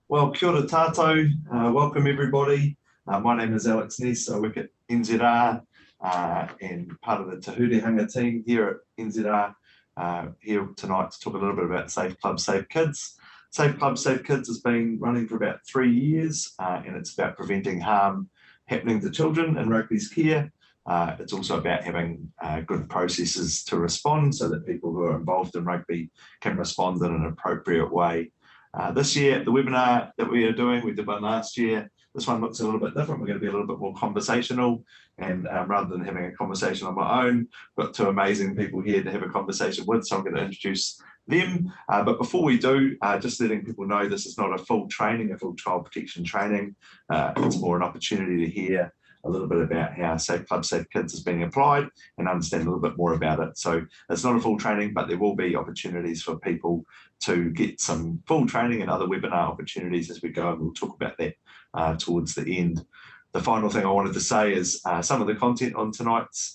Well, kia ora tātou. Welcome everybody. My name is Alex Ness. I work at NZR and part of the Te Hurihanga team here at NZR. Here tonight to talk a little bit about Safe Club, Safe Kids. Safe Club, Safe Kids has been running for about 3 years and it's about preventing harm happening to children in rugby's care. It's also about having good processes to respond so that people who are involved in rugby can respond in an appropriate way. This year, the webinar that we are doing, we did one last year. This one looks a little bit different. We're going to be a little bit more conversational, and rather than having a conversation on my own, got two amazing people here to have a conversation with, so I'm going to introduce them. But before we do, just letting people know this is not a full training, a full child protection training. It's more an opportunity to hear a little bit about how Safe Club, Safe Kids is being applied and understand a little bit more about it. So it's not a full training, but there will be opportunities for people to get some full training and other webinar opportunities as we go, and we'll talk about that towards the end. The final thing I wanted to say is some of the content on tonight's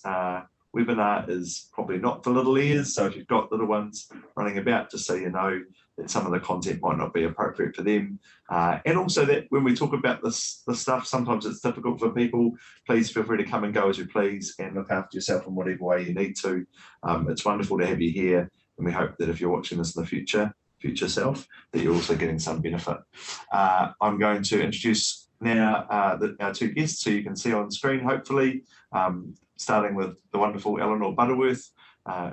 webinar is probably not for little ears, so if you've got little ones running about, just so you know that some of the content might not be appropriate for them. And also that when we talk about this stuff, sometimes it's difficult for people. Please feel free to come and go as you please and look after yourself in whatever way you need to. It's wonderful to have you here, and we hope that if you're watching this in the future self, that you're also getting some benefit. I'm going to introduce now our two guests, so you can see on screen, hopefully, starting with the wonderful Eleanor Butterworth,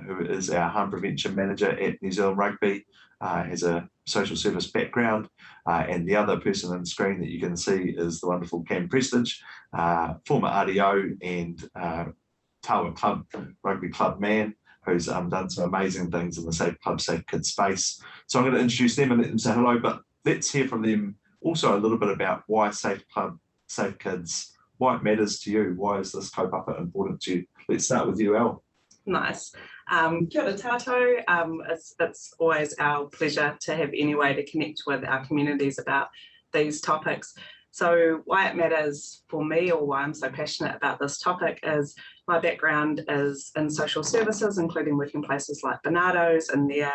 who is our Harm Prevention Manager at New Zealand Rugby, has a social service background, and the other person on the screen that you can see is the wonderful Cam Prestige, former RDO and Tawa Club Rugby Club man, who's done some amazing things in the Safe Club, Safe Kids space. So I'm going to introduce them and let them say hello, but let's hear from them also a little bit about why Safe Club, Safe Kids, why it matters to you. Why is this kaupapa important to you? Let's start with you, El. Nice. Kia ora tātou. It's always our pleasure to have any way to connect with our communities about these topics. So why it matters for me, or why I'm so passionate about this topic, is my background is in social services, including working places like Barnardo's and their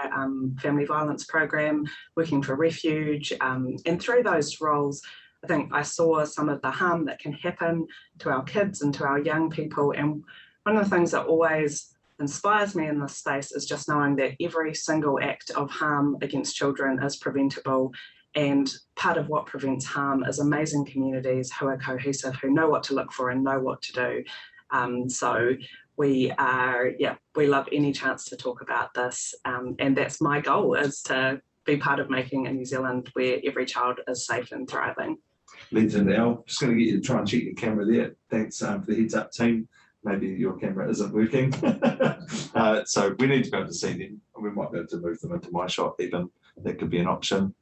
family violence program, working for Refuge, and through those roles, I think I saw some of the harm that can happen to our kids and to our young people. And one of the things that always inspires me in this space is just knowing that every single act of harm against children is preventable. And part of what prevents harm is amazing communities who are cohesive, who know what to look for and know what to do. So we love any chance to talk about this. And that's my goal, is to be part of making a New Zealand where every child is safe and thriving. Legend, El. Just going to get you to try and check your camera there. Thanks for the heads up, team. Maybe your camera isn't working. So we need to be able to see them. We might be able to move them into my shot even. That could be an option.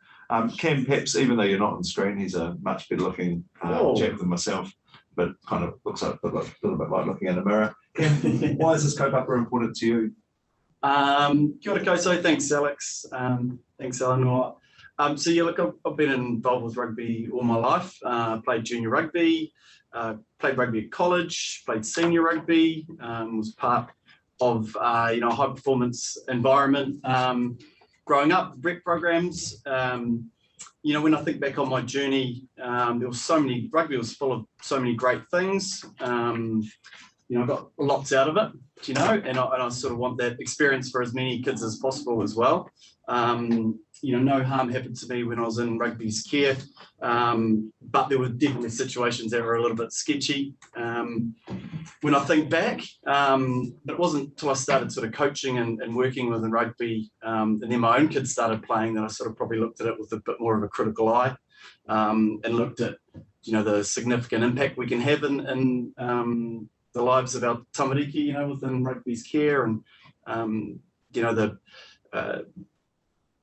Cam, perhaps, even though you're not on screen, he's a much better looking chap than myself, but kind of looks like a little bit like looking in a mirror. Cam, why is this kaupapa important to you? Kia ora koutou. Thanks, Alex. Thanks, Eleanor. So yeah, look, I've been involved with rugby all my life. Played junior rugby, played rugby at college, played senior rugby, was part of a high performance environment. Growing up, rec programs. When I think back on my journey, there was rugby was full of so many great things. I got lots out of it, and I sort of want that experience for as many kids as possible as well. No harm happened to me when I was in rugby's care, but there were definitely situations that were a little bit sketchy. When I think back, but it wasn't until I started sort of coaching and working within rugby, and then my own kids started playing, that I sort of probably looked at it with a bit more of a critical eye, and looked at, the significant impact we can have in the lives of our tamariki, within rugby's care, and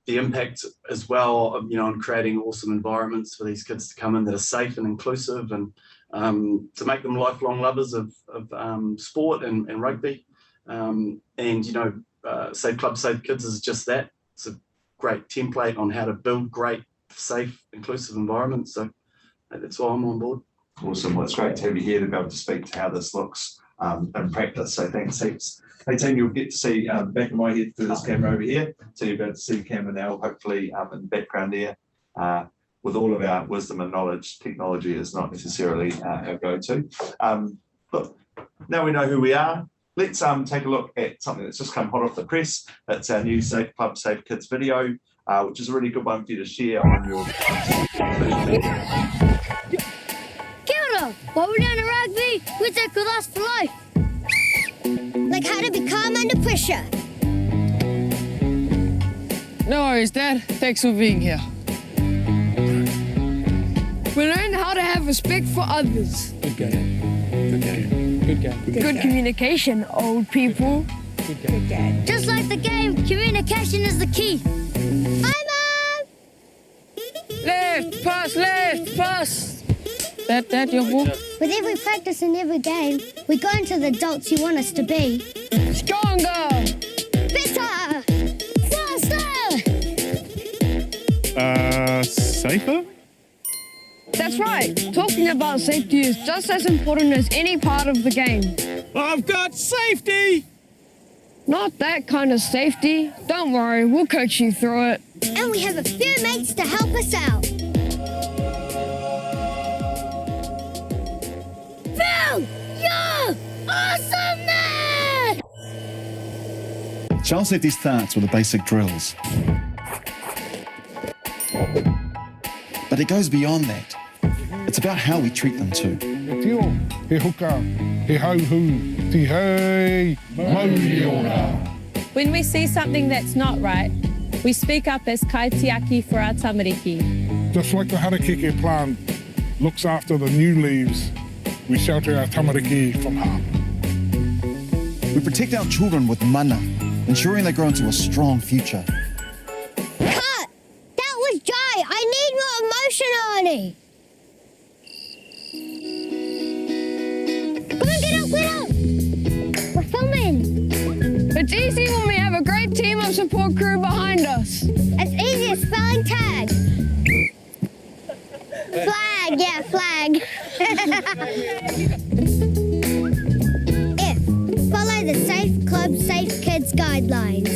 the impact as well of, on creating awesome environments for these kids to come in that are safe and inclusive, and to make them lifelong lovers of sport and rugby. Safe Club, Safe Kids is just that. It's a great template on how to build great, safe, inclusive environments. So that's why I'm on board. Awesome. Well, it's great to have you here to be able to speak to how this looks in practice. So thanks heaps. Hey team, you'll get to see the back of my head through this camera over here. So you'll be able to see Cam and Al hopefully in the background there. with all of our wisdom and knowledge, technology is not necessarily our go-to. Look, now we know who we are. Let's take a look at something that's just come hot off the press. It's our new Safe Club, Safe Kids video, which is a really good one for you to share on your social media. Kia ora! While we learn rugby, we take with us for life. Like how to be calm under pressure. No worries, Dad. Thanks for being here. We learned how to have respect for others. Good game. Good game. Good game. Good communication, old people. Good game. Just like the game, communication is the key. Hi, Mom! Left, pass. Dad, your ball. With every practice and every game, we go into the adults you want us to be. Stronger. Better! Faster! Safer? That's right. Talking about safety is just as important as any part of the game. I've got safety! Not that kind of safety. Don't worry, we'll coach you through it. And we have a few mates to help us out. Phil! You're awesome, man! Child safety starts with the basic drills. But it goes beyond that. It's about how we treat them too. He tio, he huka, he hauhu, he hei, mauri ora. When we see something that's not right, we speak up as kaitiaki for our tamariki. Just like the harakeke plant looks after the new leaves, we shelter our tamariki from harm. We protect our children with mana, ensuring they grow into a strong future. Cut! That was Jai. I need more emotion, Arnie. Come on, get up! We're filming. It's easy when we have a great team of support crew behind us. It's easy as spelling tag. Flag, yeah, flag. F, follow the Safe Club, Safe Kids guidelines.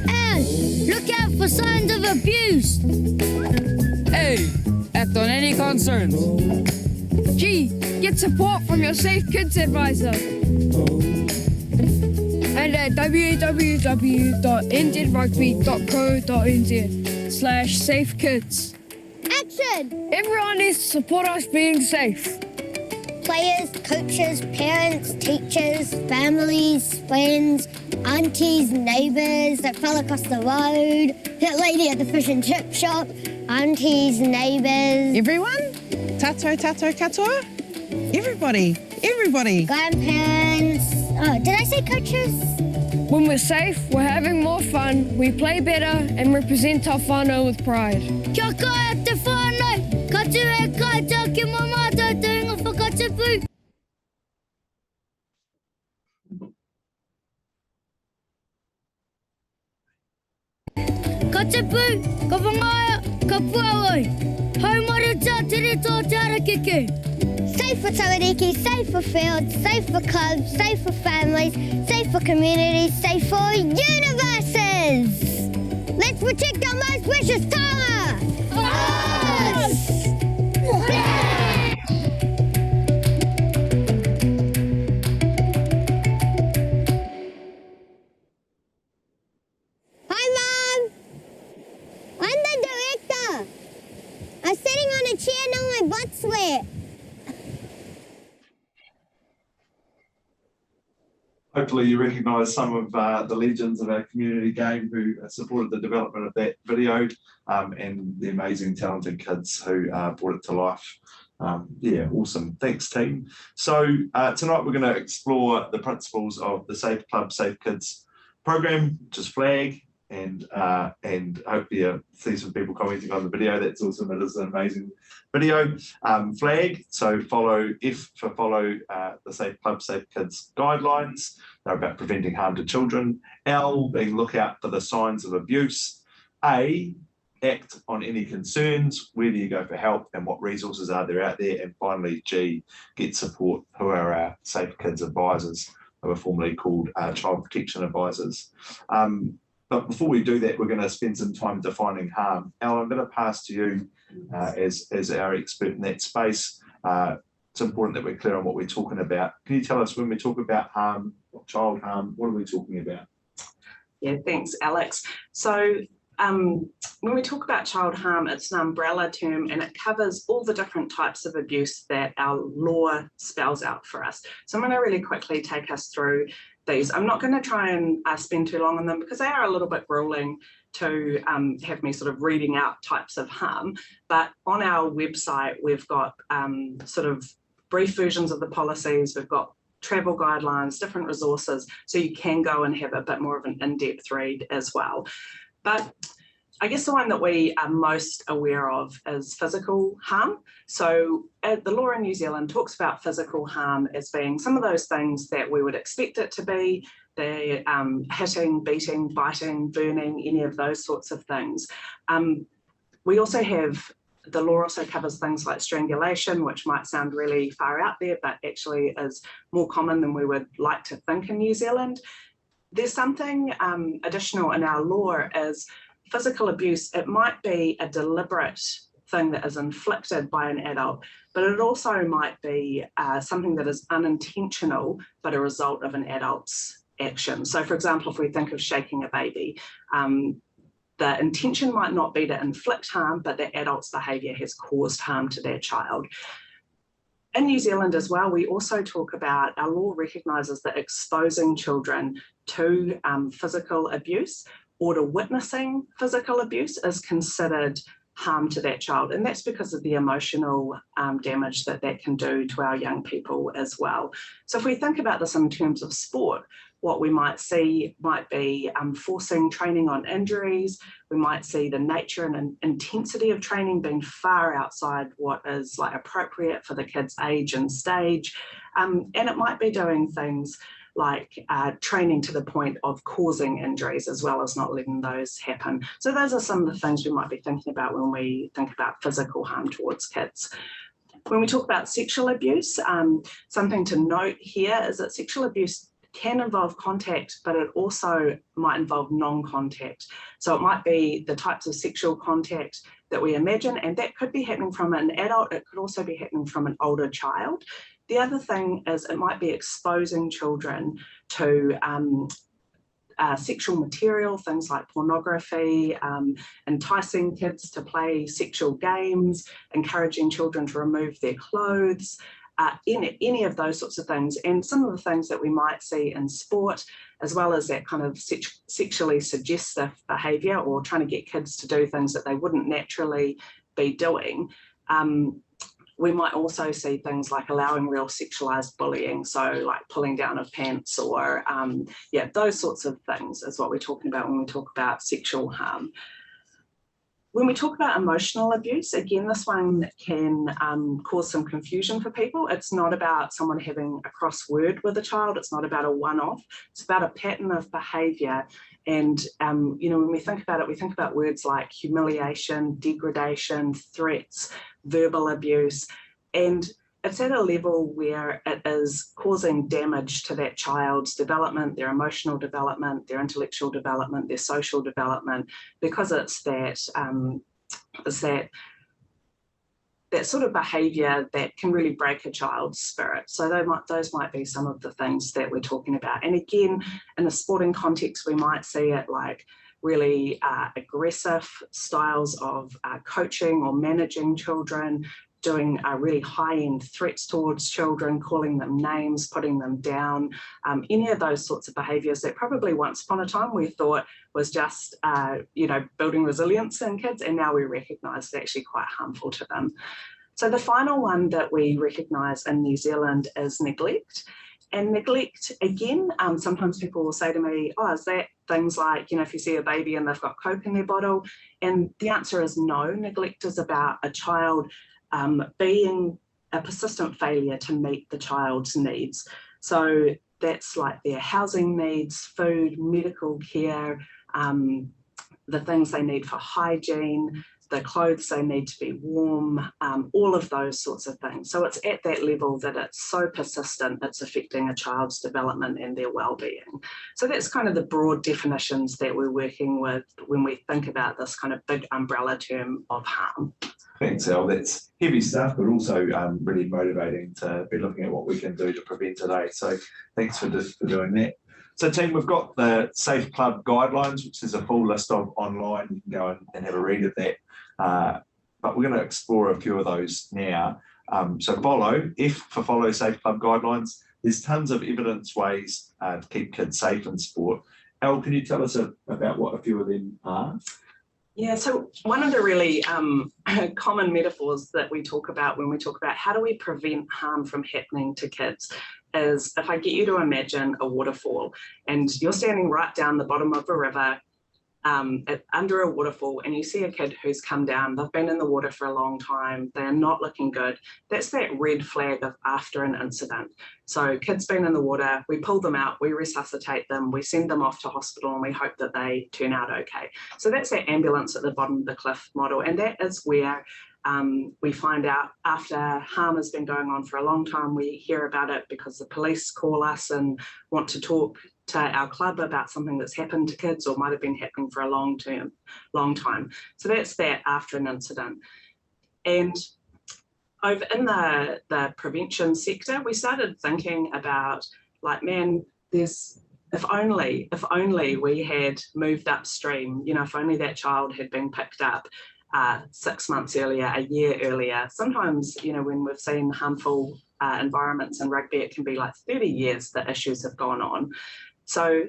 And look out for signs of abuse. A, act on any concerns. G, get support from your Safe Kids advisor. And at www.nzrugby.co.nz/safekids. Action! Everyone needs to support us being safe. Players, coaches, parents, teachers, families, friends, aunties, neighbours that fell across the road, that lady at the fish and chip shop, aunties, neighbours, Everyone? Tato, katoa? Everybody. grandparents. Oh, did I say coaches? When we're safe, we're having more fun, we play better and represent our whānau with pride. Kia kai te whānau, ka tu e kai tā ki mō mātou te inga whakatipu. Ka tipu, ka whangaia, ka puawai. Haumaruta te reto te arakeke. Safe for tamariki, safe for fields, safe for clubs, safe for families, safe for communities, safe for universes. Let's protect our most precious taonga. Us! Hi, Mom. I'm the director. I'm sitting on a chair now my butt's wet. Hopefully you recognise some of the legends of our community game who supported the development of that video and the amazing talented kids who brought it to life. Yeah, awesome. Thanks, team. So tonight we're going to explore the principles of the Safe Club, Safe Kids program, which is FLAG, and hopefully see some people commenting on the video. That's awesome. It is an amazing video. FLAG, so follow F for follow the Safe Club, Safe Kids guidelines. They're about preventing harm to children. L being look out for the signs of abuse. A, act on any concerns. Where do you go for help and what resources are there out there? And finally, G, get support. Who are our Safe Kids advisors, who are formerly called Child Protection Advisors. But before we do that, we're going to spend some time defining harm. Al, I'm going to pass to you as our expert in that space. It's important that we're clear on what we're talking about. Can you tell us, when we talk about harm, child harm, what are we talking about? Yeah, thanks, Alex. So when we talk about child harm, it's an umbrella term and it covers all the different types of abuse that our law spells out for us. So I'm going to really quickly take us through these. I'm not going to try and spend too long on them because they are a little bit grueling to have me sort of reading out types of harm. But on our website, we've got sort of brief versions of the policies. We've got travel guidelines, different resources, so you can go and have a bit more of an in-depth read as well. But I guess the one that we are most aware of is physical harm. So the law in New Zealand talks about physical harm as being some of those things that we would expect it to be, the hitting, beating, biting, burning, any of those sorts of things. We also have, the law also covers things like strangulation, which might sound really far out there, but actually is more common than we would like to think in New Zealand. There's something additional in our law is physical abuse. It might be a deliberate thing that is inflicted by an adult, but it also might be something that is unintentional, but a result of an adult's action. So for example, if we think of shaking a baby, the intention might not be to inflict harm, but the adult's behaviour has caused harm to their child. In New Zealand as well, we also talk about, our law recognises that exposing children to physical abuse or to witnessing physical abuse is considered harm to that child. And that's because of the emotional damage that that can do to our young people as well. So if we think about this in terms of sport, what we might see might be forcing training on injuries. We might see the nature and intensity of training being far outside what is like appropriate for the kid's age and stage. And it might be doing things like training to the point of causing injuries as well as not letting those happen. So those are some of the things we might be thinking about when we think about physical harm towards kids. When we talk about sexual abuse, something to note here is that sexual abuse can involve contact, but it also might involve non-contact. So it might be the types of sexual contact that we imagine, and that could be happening from an adult, it could also be happening from an older child. The other thing is it might be exposing children to sexual material, things like pornography, enticing kids to play sexual games, encouraging children to remove their clothes, any of those sorts of things. And some of the things that we might see in sport, as well as that kind of sexually suggestive behaviour or trying to get kids to do things that they wouldn't naturally be doing. We might also see things like allowing real sexualized bullying, so like pulling down of pants or yeah, those sorts of things is what we're talking about when we talk about sexual harm. When we talk about emotional abuse, again, this one can cause some confusion for people. It's not about someone having a cross word with a child. It's not about a one-off. It's about a pattern of behaviour. And, you know, when we think about it, we think about words like humiliation, degradation, threats, verbal abuse. And it's at a level where it is causing damage to that child's development, their emotional development, their intellectual development, their social development, because it's that sort of behaviour that can really break a child's spirit. So those might be some of the things that we're talking about. And again, in a sporting context, we might see it like really aggressive styles of coaching or managing children, doing really high-end threats towards children, calling them names, putting them down, any of those sorts of behaviours that probably once upon a time we thought was just, you know, building resilience in kids, and now we recognise it's actually quite harmful to them. So the final one that we recognise in New Zealand is neglect. And neglect, again, sometimes people will say to me, oh, is that things like, you know, if you see a baby and they've got Coke in their bottle? And the answer is no. Neglect is about a child being a persistent failure to meet the child's needs. So that's like their housing needs, food, medical care, the things they need for hygiene, the clothes they need to be warm, all of those sorts of things. So it's at that level that it's so persistent, it's affecting a child's development and their well-being. So that's kind of the broad definitions that we're working with when we think about this kind of big umbrella term of harm. Thanks, Elle. That's heavy stuff, but also really motivating to be looking at what we can do to prevent today. So thanks for doing that. So team, we've got the Safe Club guidelines, which is a full list of online. You can go and have a read of that. But we're going to explore a few of those now. So follow, F for follow Safe Club guidelines. There's tons of evidence ways to keep kids safe in sport. Elle, can you tell us about what a few of them are? Yeah, so one of the really common metaphors that we talk about when we talk about how do we prevent harm from happening to kids is if I get you to imagine a waterfall and you're standing right down the bottom of a river under a waterfall and you see a kid who's come down, they've been in the water for a long time, they're not looking good. That's that red flag of after an incident. So kids been in the water, we pull them out, we resuscitate them, we send them off to hospital and we hope that they turn out okay. So that's that ambulance at the bottom of the cliff model, and that is where we find out after harm has been going on for a long time. We hear about it because the police call us and want to talk to our club about something that's happened to kids or might have been happening for a long time. So that's that after an incident. And over in the prevention sector, we started thinking about, like, man, if only we had moved upstream, you know, if only that child had been picked up 6 months earlier, a year earlier. Sometimes, you know, when we've seen harmful environments in rugby, it can be like 30 years that issues have gone on. So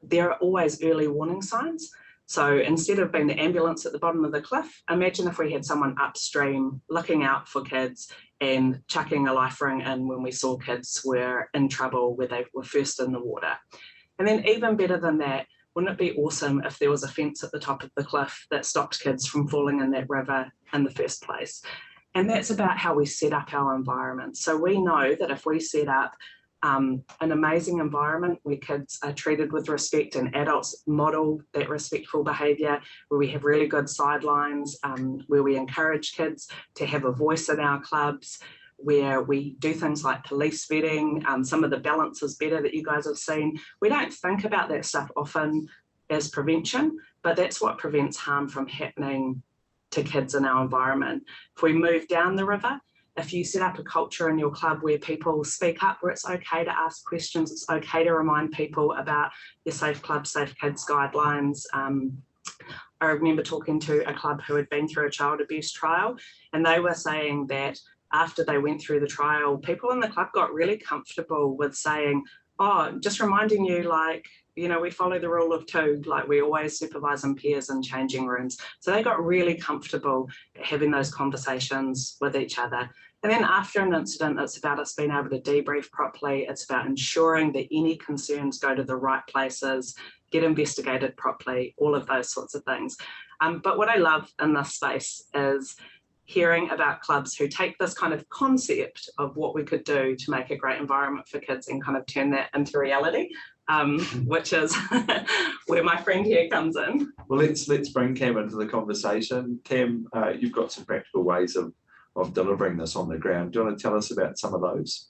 there are always early warning signs. So instead of being the ambulance at the bottom of the cliff, imagine if we had someone upstream looking out for kids and chucking a life ring in when we saw kids were in trouble where they were first in the water. And then even better than that, wouldn't it be awesome if there was a fence at the top of the cliff that stopped kids from falling in that river in the first place? And that's about how we set up our environment. So we know that if we set up an amazing environment where kids are treated with respect and adults model that respectful behaviour, where we have really good sidelines, where we encourage kids to have a voice in our clubs, where we do things like police vetting, some of the balance is better that you guys have seen. We don't think about that stuff often as prevention, but that's what prevents harm from happening to kids in our environment. If we move down the river, if you set up a culture in your club where people speak up, where it's okay to ask questions, it's okay to remind people about your Safe Club, Safe Kids guidelines. I remember talking to a club who had been through a child abuse trial, and they were saying that after they went through the trial, people in the club got really comfortable with saying, oh, just reminding you, like, you know, we follow the rule of two, like we always supervise in pairs in changing rooms. So they got really comfortable having those conversations with each other. And then after an incident, it's about us being able to debrief properly. It's about ensuring that any concerns go to the right places, get investigated properly, all of those sorts of things. But what I love in this space is hearing about clubs who take this kind of concept of what we could do to make a great environment for kids and kind of turn that into reality, which is where my friend here comes in. Well, let's bring Cam into the conversation. Cam, you've got some practical ways of delivering this on the ground. Do you want to tell us about some of those?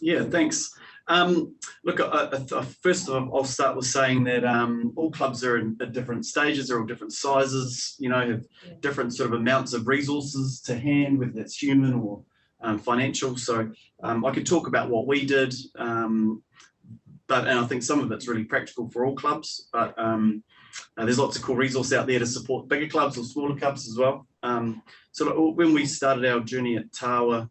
Yeah, thanks. Look, first of all, I'll start with saying that all clubs are at different stages, they're all different sizes, you know, have different sort of amounts of resources to hand, whether that's human or financial. So I could talk about what we did, and I think some of it's really practical for all clubs, but there's lots of cool resources out there to support bigger clubs or smaller clubs as well. So when we started our journey at Tawa,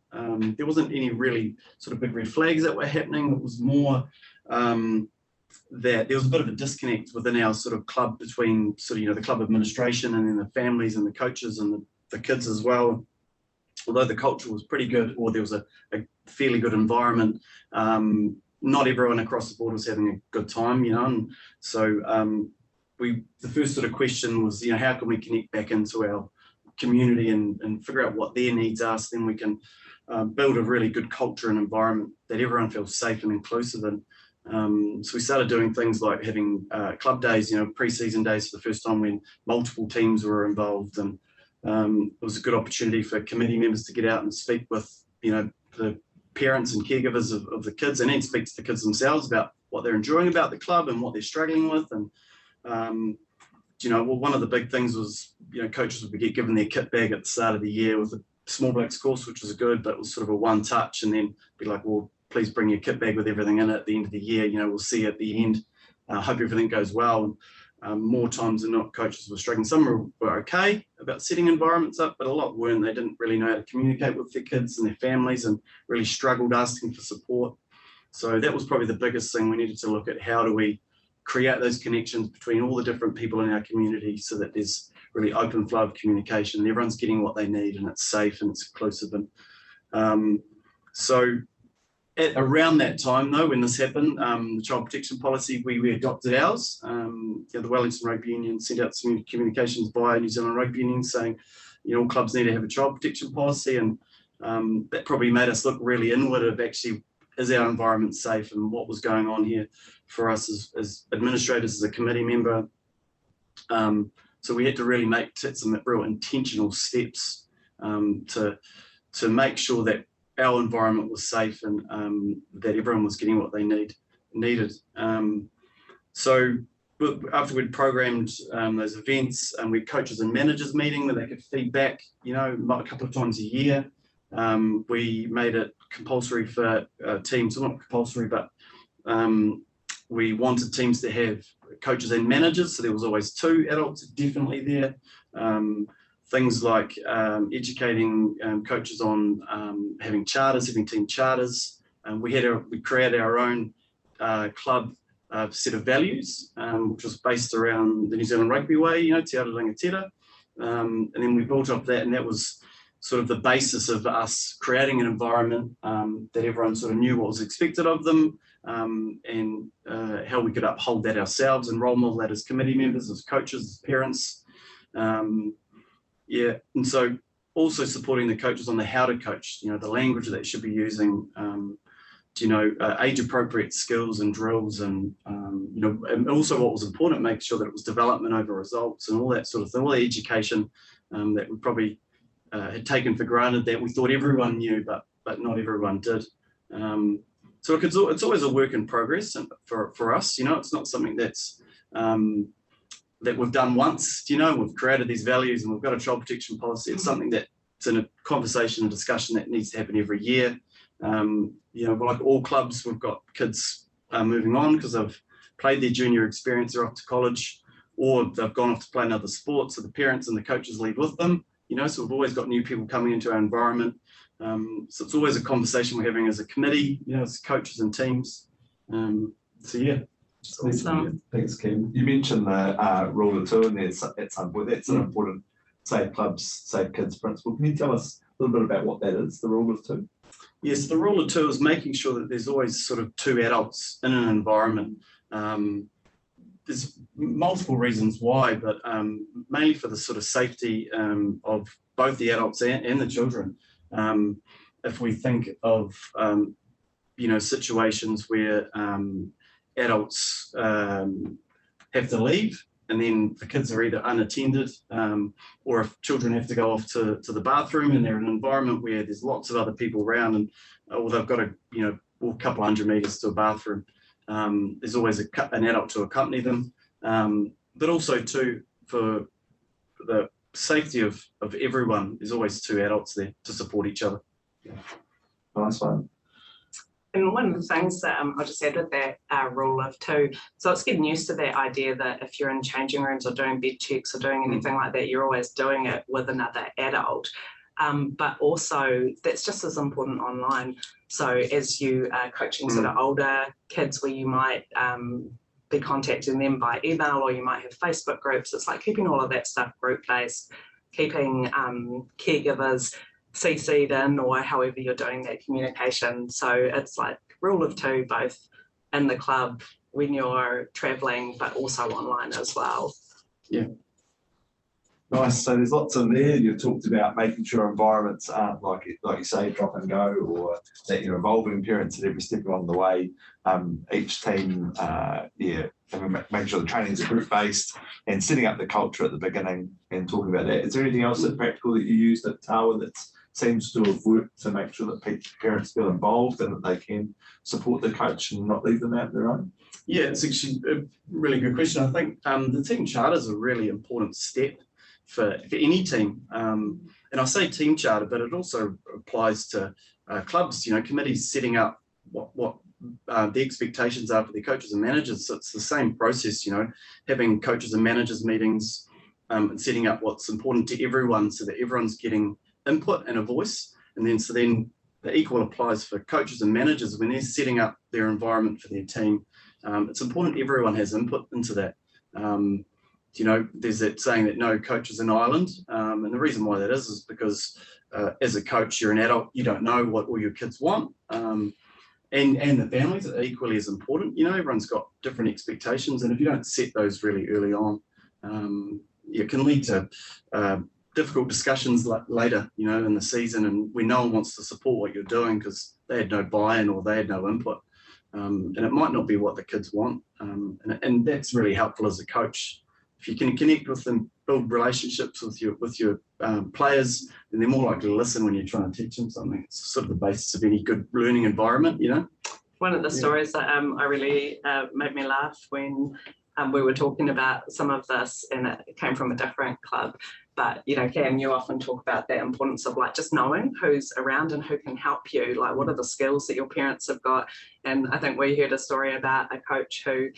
there wasn't any really sort of big red flags that were happening. It was more that there was a bit of a disconnect within our sort of club between sort of, you know, the club administration and then the families and the coaches and the kids as well. Although the culture was pretty good, or there was a fairly good environment, not everyone across the board was having a good time, you know, and so the first sort of question was, you know, how can we connect back into our community and figure out what their needs are, so then we can build a really good culture and environment that everyone feels safe and inclusive in. So we started doing things like having club days, you know, pre-season days for the first time when multiple teams were involved, and It was a good opportunity for committee members to get out and speak with, the parents and caregivers of the kids, and then speak to the kids themselves about what they're enjoying about the club and what they're struggling with. And one of the big things was, coaches would get given their kit bag at the start of the year with a small blokes course, which was good, but it was sort of a one touch, and then be like, well, please bring your kit bag with everything in it at the end of the year. We'll see you at the end. Hope everything goes well. More times than not, coaches were struggling. Some were okay about setting environments up, but a lot weren't. They didn't really know how to communicate with their kids and their families, and really struggled asking for support. So that was probably the biggest thing. We needed to look at how do we create those connections between all the different people in our community, so that there's really open flow of communication and everyone's getting what they need, and it's safe and it's inclusive. And around that time, though, when this happened, the child protection policy, we adopted ours. The Wellington Rugby Union sent out some communications via New Zealand Rugby Union saying, all clubs need to have a child protection policy, and that probably made us look really inward of actually, is our environment safe, and what was going on here for us as administrators, as a committee member. So we had to really take some real intentional steps to make sure that our environment was safe, and that everyone was getting what they needed. So after we'd programmed those events, and we had coaches and managers meeting where they could feed back, a couple of times a year. We made it compulsory for teams, well, not compulsory, but we wanted teams to have coaches and managers, so there was always 2 adults definitely there. Things like educating coaches on having charters, having team charters. We created our own club set of values, which was based around the New Zealand Rugby way, Te Ara Rangatira. And then we built up that, and that was sort of the basis of us creating an environment that everyone sort of knew what was expected of them, and how we could uphold that ourselves and role model that as committee members, as coaches, as parents. And so also supporting the coaches on the how to coach, the language that they should be using, age appropriate skills and drills, and and also what was important, make sure that it was development over results and all that sort of thing, all the education that we probably had taken for granted, that we thought everyone knew, but not everyone did. So it's always a work in progress for us. It's not something that's that we've done once, we've created these values and we've got a child protection policy. It's something that's in a conversation and discussion that needs to happen every year. Like all clubs, we've got kids moving on because they've played their junior experience, they're off to college, or they've gone off to play another sport, so the parents and the coaches leave with them. So we've always got new people coming into our environment. So it's always a conversation we're having as a committee, as coaches and teams. Awesome. Thanks, Kim. You mentioned the rule of 2, and that's an important safe clubs, safe kids principle. Can you tell us a little bit about what that is, the rule of 2? Yes, the rule of 2 is making sure that there's always sort of 2 adults in an environment. There's multiple reasons why, but mainly for the sort of safety of both the adults and the children. If we think of situations where adults have to leave, and then the kids are either unattended, or if children have to go off to the bathroom and they're in an environment where there's lots of other people around, and or they've got a couple hundred meters to a bathroom, there's always an adult to accompany them, but also too, for the safety of everyone, there's always 2 adults there to support each other. Nice one. And one of the things that I'll just add with that rule of 2, so it's getting used to that idea that if you're in changing rooms or doing bed checks or doing anything like that, you're always doing it with another adult. But also that's just as important online. So as you are coaching sort of older kids, where you might be contacting them by email, or you might have Facebook groups, it's like keeping all of that stuff group-based, keeping caregivers CC'd in, or however you're doing that communication. So it's like rule of 2, both in the club when you're traveling, but also online as well. Yeah. Nice. So there's lots in there. You talked about making sure environments aren't like you say, drop and go, or that you're involving parents at every step along the way. Each team, making sure the trainings are group based and setting up the culture at the beginning and talking about that. Is there anything else that practical that you used at Tawa that seems to have worked to make sure that parents feel involved and that they can support the coach and not leave them out their own? Yeah, it's actually a really good question. I think the team charter is a really important step for any team. And I say team charter, but it also applies to clubs, committees setting up what the expectations are for their coaches and managers. So it's the same process, having coaches and managers meetings and setting up what's important to everyone so that everyone's getting input and a voice. And then the equal applies for coaches and managers when they're setting up their environment for their team. It's important everyone has input into that. There's that saying that no coach is an island. And the reason why that is because as a coach, you're an adult, you don't know what all your kids want. And the families are equally as important. Everyone's got different expectations. And if you don't set those really early on, it can lead to difficult discussions later, in the season, and when no one wants to support what you're doing because they had no buy-in or they had no input. And it might not be what the kids want. And that's really helpful as a coach. If you can connect with them, build relationships with your players, then they're more likely to listen when you're trying to teach them something. It's sort of the basis of any good learning environment, One of the stories that I really made me laugh when we were talking about some of this, and it came from a different club. But, Cam, you often talk about the importance of just knowing who's around and who can help you. What are the skills that your parents have got? And I think we heard a story about a coach who,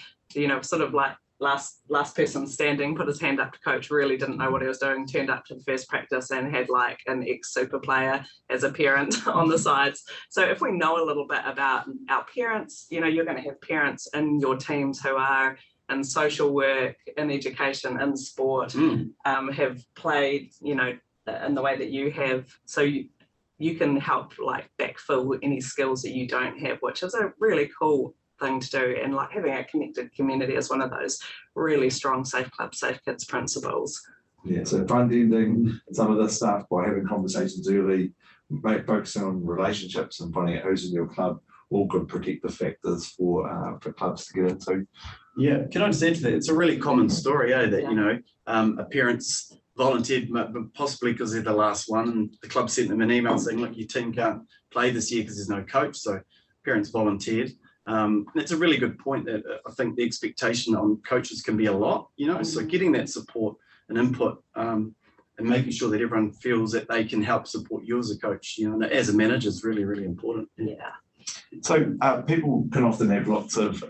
sort of last person standing, put his hand up to coach, really didn't know what he was doing, turned up to the first practice and had an ex-super player as a parent on the sides. So if we know a little bit about our parents, you're going to have parents in your teams who are in social work, in education, in sport, have played, in the way that you have. So you can help backfill any skills that you don't have, which is a really cool thing to do. And having a connected community is one of those really strong Safe Club, Safe Kids principles. Yeah, so front-ending some of this stuff by having conversations early, focusing on relationships and finding out who's in your club, all good predictive factors for clubs to get into. Yeah, can I just add to that? It's a really common story, that, a parent's volunteered, possibly because they're the last one, and the club sent them an email saying, look, your team can't play this year because there's no coach, so parents volunteered. It's a really good point that I think the expectation on coaches can be a lot, so getting that support and input and making sure that everyone feels that they can help support you as a coach, and as a manager is really, really important. Yeah. So people can often have lots of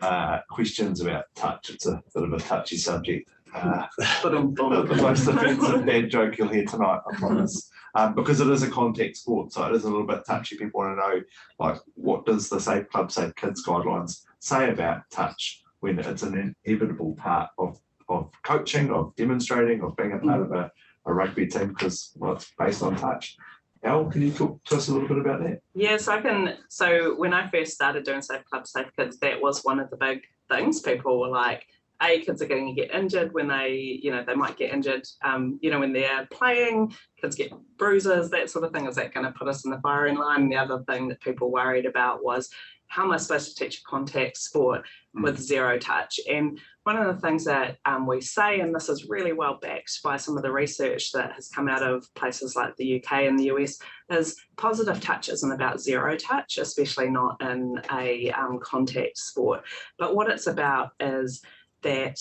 questions about touch. It's a bit of a touchy subject. The most offensive dad joke you'll hear tonight, I promise. Because it is a contact sport, so it is a little bit touchy. People want to know, what does the Safe Club, Safe Kids guidelines say about touch when it's an inevitable part of coaching, of demonstrating, of being a part of a rugby team, because it's based on touch. Elle, can you talk to us a little bit about that? Yes, I can. So when I first started doing Safe Club, Safe Kids, that was one of the big things. People were like, kids are going to get injured when they might get injured, when they're playing, kids get bruises, that sort of thing. Is that going to put us in the firing line? And the other thing that people worried about was, how am I supposed to teach a contact sport with zero touch? And one of the things that we say, and this is really well backed by some of the research that has come out of places like the UK and the US, is positive touch isn't about zero touch, especially not in a contact sport. But what it's about is that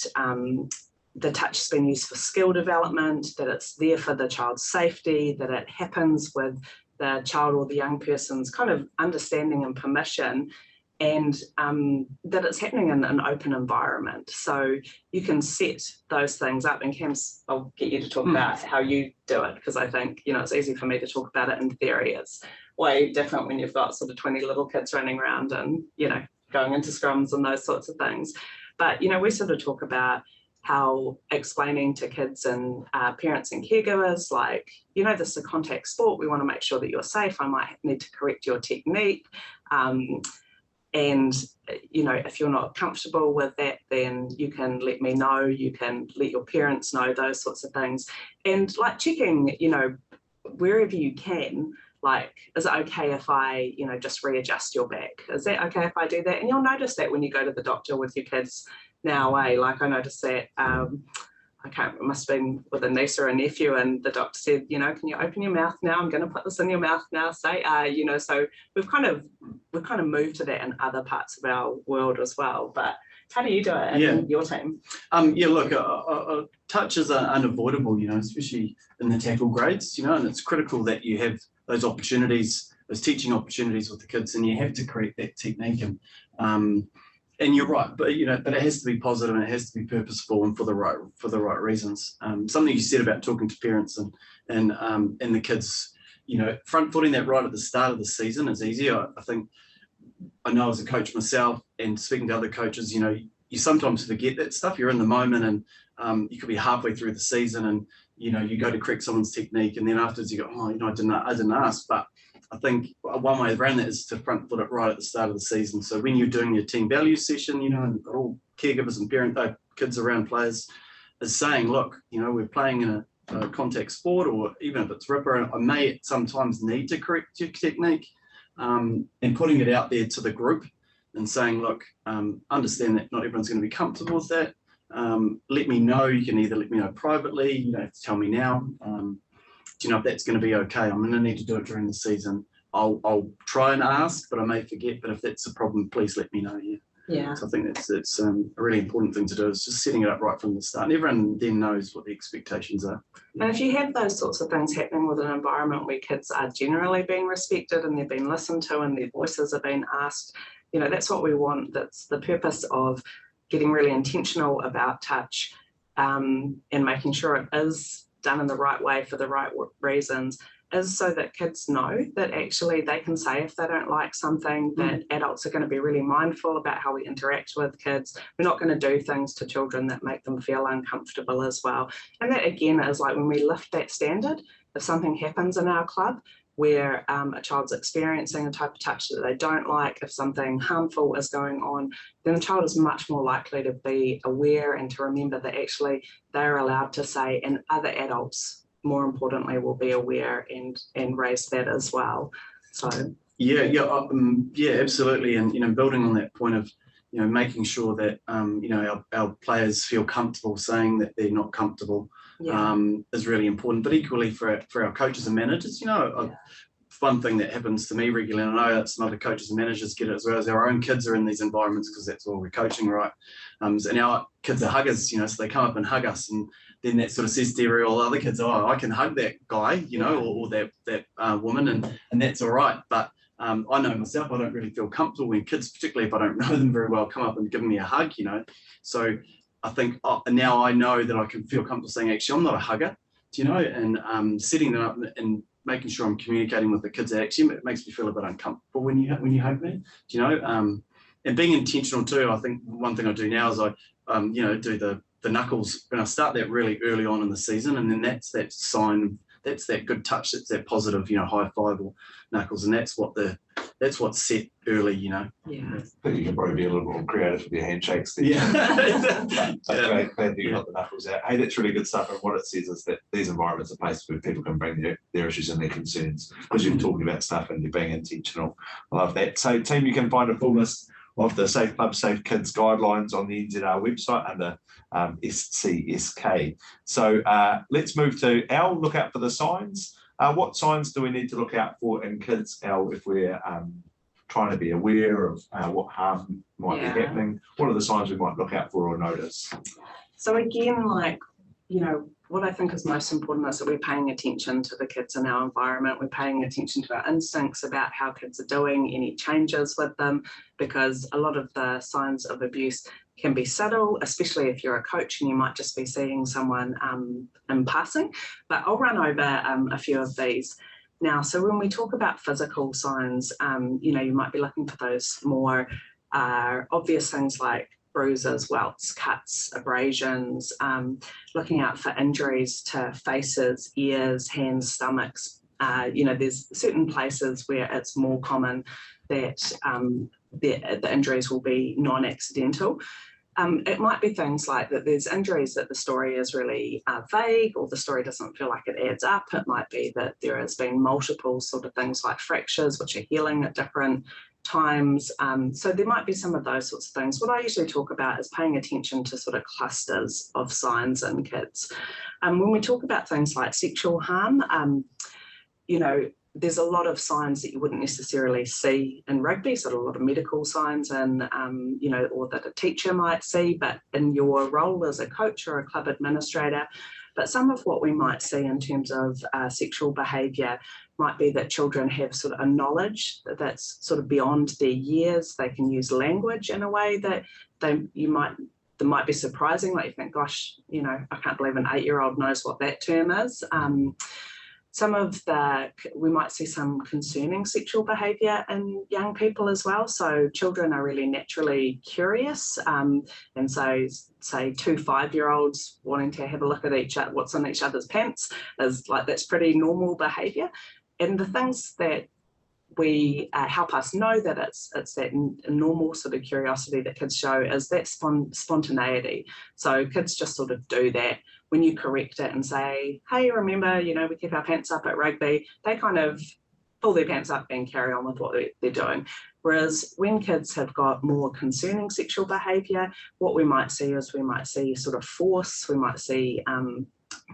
the touch has been used for skill development, that it's there for the child's safety, that it happens with the child or the young person's kind of understanding and permission, and that it's happening in an open environment. So you can set those things up. And Cam's, I'll get you to talk about how you do it, because I think, it's easy for me to talk about it in theory. It's way different when you've got sort of 20 little kids running around and, going into scrums and those sorts of things. But, we sort of talk about how explaining to kids and parents and caregivers, this is a contact sport, we want to make sure that you're safe. I might need to correct your technique. And, if you're not comfortable with that, then you can let me know, you can let your parents know, those sorts of things. And checking, wherever you can, is it okay if I, just readjust your back? Is that okay if I do that? And you'll notice that when you go to the doctor with your kids, now, like I noticed that, it must have been with a niece or a nephew, and the doctor said, you know, can you open your mouth now? I'm going to put this in your mouth now, say, you know, so we've kind of moved to that in other parts of our world as well. But how do you do it in your team? Yeah, look, touch is unavoidable, you know, especially in the tackle grades, you know, and it's critical that you have those opportunities, those teaching opportunities with the kids, and you have to create that technique. And you're right, but you know, but it has to be positive and it has to be purposeful and for the right reasons. Something you said about talking to parents and the kids, you know, front footing that right at the start of the season is easy. I think I know as a coach myself and speaking to other coaches, you know, you sometimes forget that stuff. You're in the moment, and you could be halfway through the season, and you know, you go to correct someone's technique, and then afterwards you go, oh, you know, I didn't ask. But I think one way around that is to front foot it right at the start of the season. So when you're doing your team values session, you know, and all caregivers and kids around players is saying, look, you know, we're playing in a contact sport, or even if it's ripper, I may sometimes need to correct your technique, and putting it out there to the group and saying, look, understand that not everyone's going to be comfortable with that. Let me know. You can either let me know privately, you don't have to tell me now. Do you know if that's going to be okay? I'm going to need to do it during the season. I'll try and ask, but I may forget. But if that's a problem, please let me know. Yeah. So I think it's a really important thing to do, is just setting it up right from the start. And everyone then knows what the expectations are. And if you have those sorts of things happening with an environment where kids are generally being respected and they're being listened to and their voices are being asked, you know, that's what we want. That's the purpose of getting really intentional about touch, and making sure it is done in the right way for the right reasons, is so that kids know that actually they can say if they don't like something, that adults are going to be really mindful about how we interact with kids. We're not going to do things to children that make them feel uncomfortable as well. And that again is like when we lift that standard, if something happens in our club where a child's experiencing a type of touch that they don't like, if something harmful is going on, then the child is much more likely to be aware and to remember that actually they're allowed to say, and other adults, more importantly, will be aware and raise that as well. So yeah, absolutely. And you know, building on that point of, you know, making sure that you know, our players feel comfortable saying that they're not comfortable. Is really important, but equally for our coaches and managers, you know, one thing that happens to me regularly, and I know that some other coaches and managers get it as well, as our own kids are in these environments because that's all we're coaching, right? And our kids are huggers, you know, so they come up and hug us, and then that sort of says to all other kids, oh, I can hug that guy, you know, or that woman, and that's all right. But I know myself, I don't really feel comfortable when kids, particularly if I don't know them very well, come up and give me a hug, you know. So I think now I know that I can feel comfortable saying, actually, I'm not a hugger, do you know, and setting them up and making sure I'm communicating with the kids. Actually, it makes me feel a bit uncomfortable when you hug me, do you know, and being intentional too. I think one thing I do now is I, you know, do the knuckles, and I start that really early on in the season, and then that's that sign, that's that good touch, that's that positive, you know, high five or knuckles, and that's what's set early, you know. Yeah. I think you can probably be a little more creative with your handshakes there. Yeah. Glad you got the knuckles out. Hey, that's really good stuff. And what it says is that these environments are places where people can bring their issues and their concerns, because you're talking about stuff and you're being intentional. I love that. So, team, you can find a full list of the Safe Club, Safe Kids guidelines on the NZR website under SCSK. So let's move to Al, look out for the signs. What signs do we need to look out for in kids, Al, if we're trying to be aware of what harm might be happening? What are the signs we might look out for or notice? So again, like, you know, what I think is most important is that we're paying attention to the kids in our environment. We're paying attention to our instincts about how kids are doing, any changes with them, because a lot of the signs of abuse can be subtle, especially if you're a coach and you might just be seeing someone in passing. But I'll run over a few of these now. So when we talk about physical signs, you know, you might be looking for those more obvious things like bruises, welts, cuts, abrasions, looking out for injuries to faces, ears, hands, stomachs. You know, there's certain places where it's more common that the injuries will be non-accidental. It might be things like that there's injuries that the story is really vague, or the story doesn't feel like it adds up. It might be that there has been multiple sort of things like fractures which are healing at different times. So there might be some of those sorts of things. What I usually talk about is paying attention to sort of clusters of signs in kids. When we talk about things like sexual harm, you know, there's a lot of signs that you wouldn't necessarily see in rugby, sort of a lot of medical signs and, you know, or that a teacher might see, but in your role as a coach or a club administrator. But some of what we might see in terms of sexual behaviour might be that children have sort of a knowledge that's sort of beyond their years. They can use language in a way that that might be surprising. Like you think, gosh, you know, I can't believe an 8-year-old knows what that term is. We might see some concerning sexual behaviour in young people as well. So children are really naturally curious, and so say 2 5-year-olds wanting to have a look at what's in each other's pants is like, that's pretty normal behaviour. And the things that we help us know that it's that normal sort of curiosity that kids show is that spontaneity. So kids just sort of do that. When you correct it and say, hey, remember, you know, we keep our pants up at rugby, they kind of pull their pants up and carry on with what they're doing. Whereas when kids have got more concerning sexual behaviour, what we might see is we might see sort of force, we might see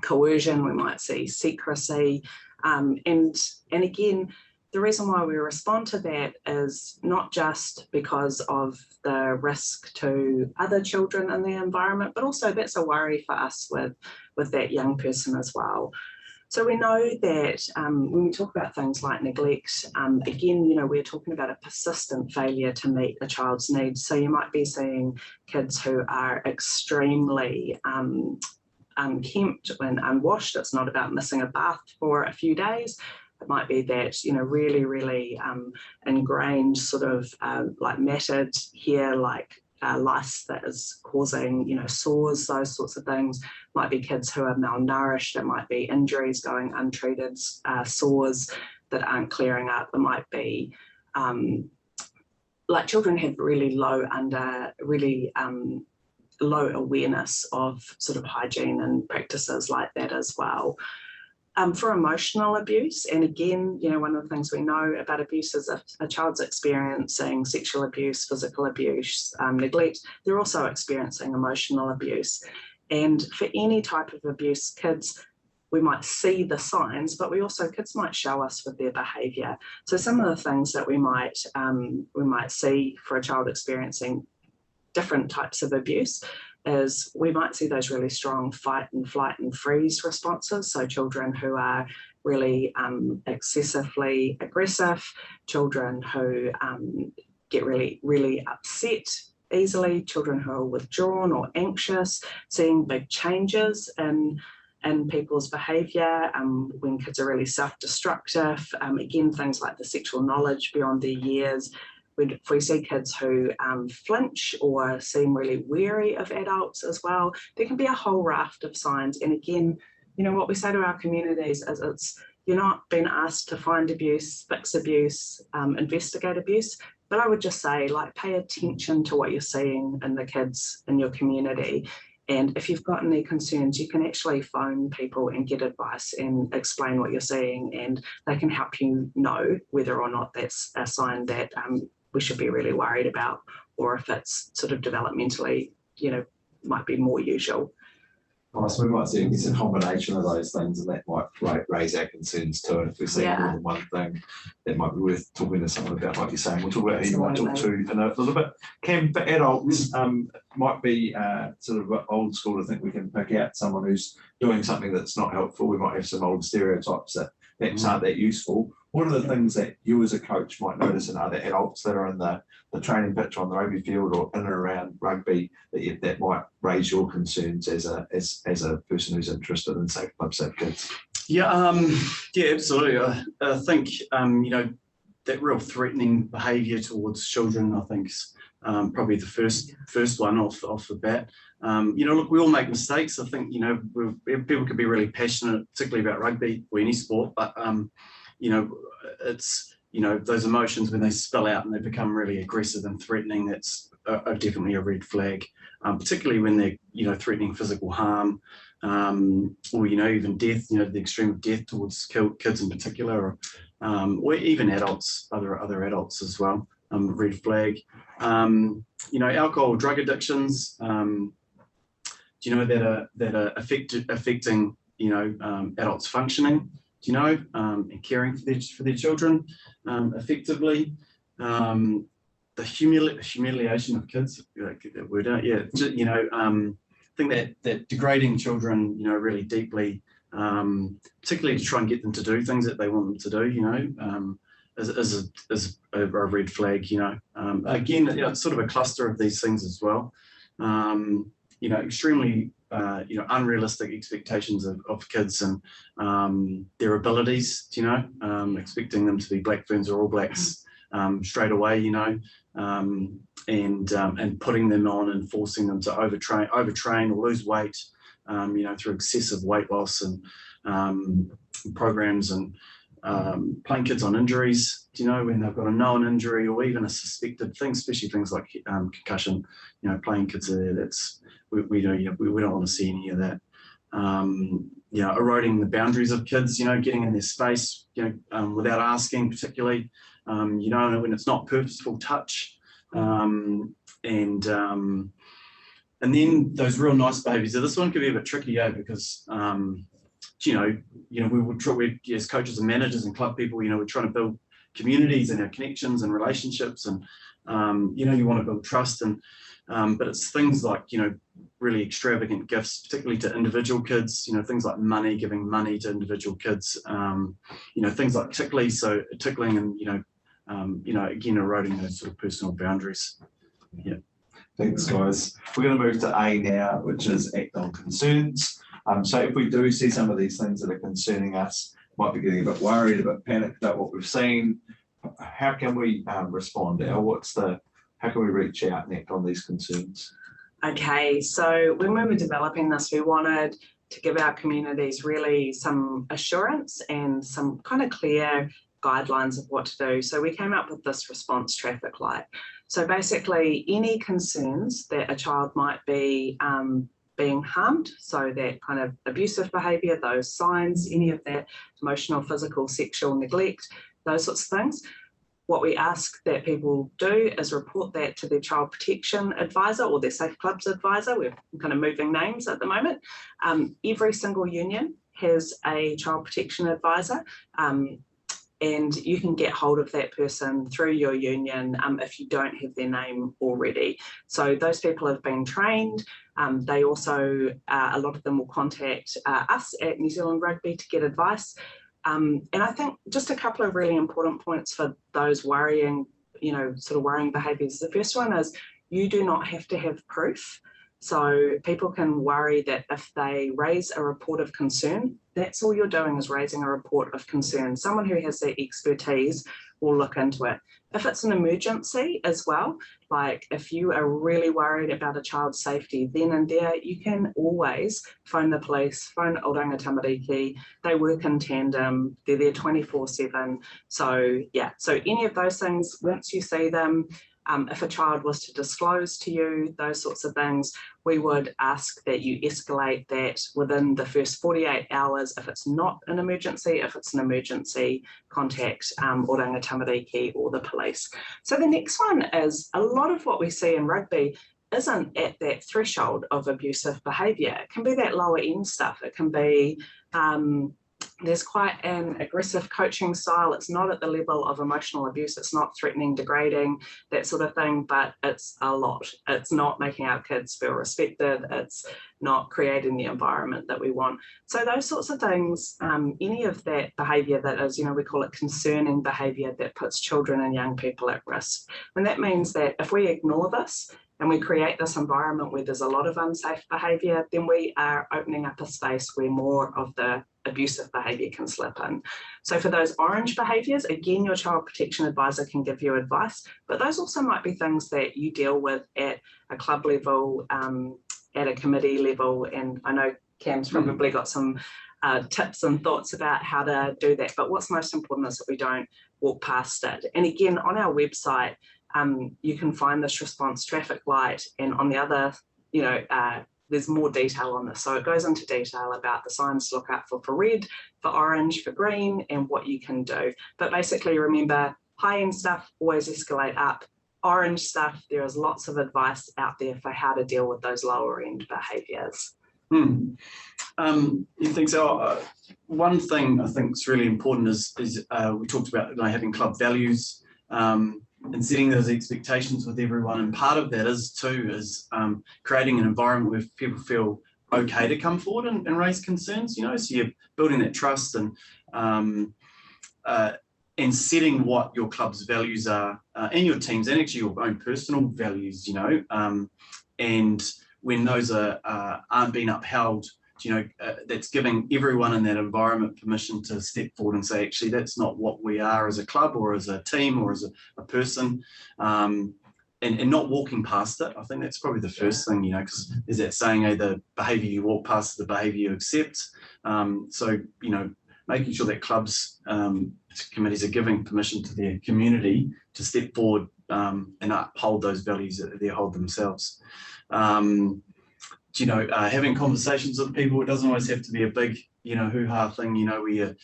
coercion, we might see secrecy. And again, the reason why we respond to that is not just because of the risk to other children in the environment, but also that's a worry for us with that young person as well. So we know that when we talk about things like neglect, again, you know, we're talking about a persistent failure to meet a child's needs. So you might be seeing kids who are extremely unkempt and unwashed. It's not about missing a bath for a few days. It might be that, you know, really, really ingrained sort of like matted hair, like lice that is causing, you know, sores, those sorts of things. Might be kids who are malnourished. It might be injuries going untreated, sores that aren't clearing up. It might be like children have really low awareness of sort of hygiene and practices like that as well. For emotional abuse, and again, you know, one of the things we know about abuse is if a child's experiencing sexual abuse, physical abuse, neglect, they're also experiencing emotional abuse. And for any type of abuse, kids, we might see the signs, but kids might show us with their behaviour. So some of the things that we might see for a child experiencing different types of abuse is we might see those really strong fight and flight and freeze responses. So children who are really excessively aggressive, children who get really, really upset easily, children who are withdrawn or anxious, seeing big changes in people's behaviour, when kids are really self-destructive, again, things like the sexual knowledge beyond their years. If we see kids who flinch or seem really wary of adults as well, there can be a whole raft of signs. And again, you know, what we say to our communities is you're not being asked to find abuse, fix abuse, investigate abuse, but I would just say, like, pay attention to what you're seeing in the kids in your community. And if you've got any concerns, you can actually phone people and get advice and explain what you're seeing, and they can help you know whether or not that's a sign that we should be really worried about, or if it's sort of developmentally, you know, might be more usual. Oh, so we might see it's a combination of those things, and that might raise our concerns too. And if we see more than one thing, that might be worth talking to someone about, like you're saying. We'll talk about who you might talk to in a little bit. Cam, for adults, might be sort of old school to think we can pick out someone who's doing something that's not helpful. We might have some old stereotypes that perhaps aren't that useful. What are the things that you as a coach might notice in other adults that are in the training pitch on the rugby field or in and around rugby that might raise your concerns as a person who's interested in safe club, safe kids? Yeah, absolutely. I think you know, that real threatening behaviour towards children, I think, is probably the first one off the bat. You know, look, we all make mistakes. I think, you know, people could be really passionate, particularly about rugby or any sport, but you know, it's, you know, those emotions when they spill out and they become really aggressive and threatening, that's definitely a red flag, particularly when they're, you know, threatening physical harm, or, you know, even death, you know, the extreme of death towards kids in particular, or even adults, other adults as well. red flag. You know, alcohol, drug addictions, do you know that are affecting, you know, adults functioning, do you know, and caring for their children effectively. The humiliation of kids, get that word out, yeah, you know, I think that degrading children, you know, really deeply, particularly to try and get them to do things that they want them to do, you know, is a red flag, you know. Again, you know, it's sort of a cluster of these things as well. You know, extremely, you know, unrealistic expectations of kids and their abilities, you know, expecting them to be Black Ferns or All Blacks straight away, you know, and putting them on and forcing them to overtrain or lose weight, you know, through excessive weight loss and programs and playing kids on injuries, you know, when they've got a known injury or even a suspected thing, especially things like concussion, you know, playing kids there, that's, we don't want to see any of that. You know, eroding the boundaries of kids, you know, getting in their space, you know, without asking particularly, you know, when it's not purposeful touch, and then those real nice behaviors. So this one could be a bit tricky, because you know, we as coaches and managers and club people, you know, we're trying to build communities and our connections and relationships, and you know, you want to build trust, and but it's things like, you know, really extravagant gifts, particularly to individual kids, you know, things like money, giving money to individual kids, you know, things like tickling and, you know, again, eroding those sort of personal boundaries. Yeah. Thanks, guys. We're going to move to A now, which is act on concerns. So if we do see some of these things that are concerning us, might be getting a bit worried, a bit panicked about what we've seen, how can we respond? How can we reach out and act on these concerns? Okay, so when we were developing this, we wanted to give our communities really some assurance and some kind of clear guidelines of what to do. So we came up with this response traffic light. So basically, any concerns that a child might be being harmed, so that kind of abusive behaviour, those signs, any of that emotional, physical, sexual neglect, those sorts of things, what we ask that people do is report that to their child protection advisor or their safe clubs advisor. We're kind of moving names at the moment. Every single union has a child protection advisor, and you can get hold of that person through your union if you don't have their name already. So those people have been trained. They also, a lot of them will contact us at New Zealand Rugby to get advice. And I think just a couple of really important points for those worrying, you know, sort of worrying behaviours. The first one is you do not have to have proof. So people can worry that if they raise a report of concern, that's all you're doing is raising a report of concern. Someone who has the expertise will look into it. If it's an emergency as well, like if you are really worried about a child's safety, then and there, you can always phone the police, phone Oranga Tamariki. They work in tandem, they're there 24/7. So yeah, so any of those things, once you see them, if a child was to disclose to you those sorts of things, we would ask that you escalate that within the first 48 hours. If it's not an emergency, if it's an emergency, contact Oranga Tamariki or the police. So the next one is a lot of what we see in rugby isn't at that threshold of abusive behaviour. It can be that lower end stuff. It can be there's quite an aggressive coaching style. It's not at the level of emotional abuse. It's not threatening, degrading, that sort of thing, but it's a lot. It's not making our kids feel respected. It's not creating the environment that we want. So those sorts of things, any of that behaviour that is, you know, we call it concerning behaviour that puts children and young people at risk. And that means that if we ignore this, and we create this environment where there's a lot of unsafe behaviour, then we are opening up a space where more of the abusive behaviour can slip in. So for those orange behaviours, again, your child protection advisor can give you advice, but those also might be things that you deal with at a club level, at a committee level, and I know Cam's probably got some tips and thoughts about how to do that, but what's most important is that we don't walk past it. And again, on our website, you can find this response traffic light, and on the other, you know, there's more detail on this. So it goes into detail about the signs to look out for red, for orange, for green, and what you can do. But basically remember, high-end stuff, always escalate up. Orange stuff, there is lots of advice out there for how to deal with those lower-end behaviours. You think so? One thing I think is really important is we talked about having club values and setting those expectations with everyone. And part of that is creating an environment where people feel okay to come forward and raise concerns. So you're building that trust and setting what your club's values are and your team's and actually your own personal values. And when those aren't being upheld, that's giving everyone in that environment permission to step forward and say, actually, that's not what we are as a club or as a team or as a person, and not walking past it. I think that's probably the first thing, because there's that saying, the behaviour you walk past is the behaviour you accept. So, making sure that clubs, committees are giving permission to their community to step forward and uphold those values that they hold themselves. Having conversations with people, it doesn't always have to be a big, hoo-ha thing, where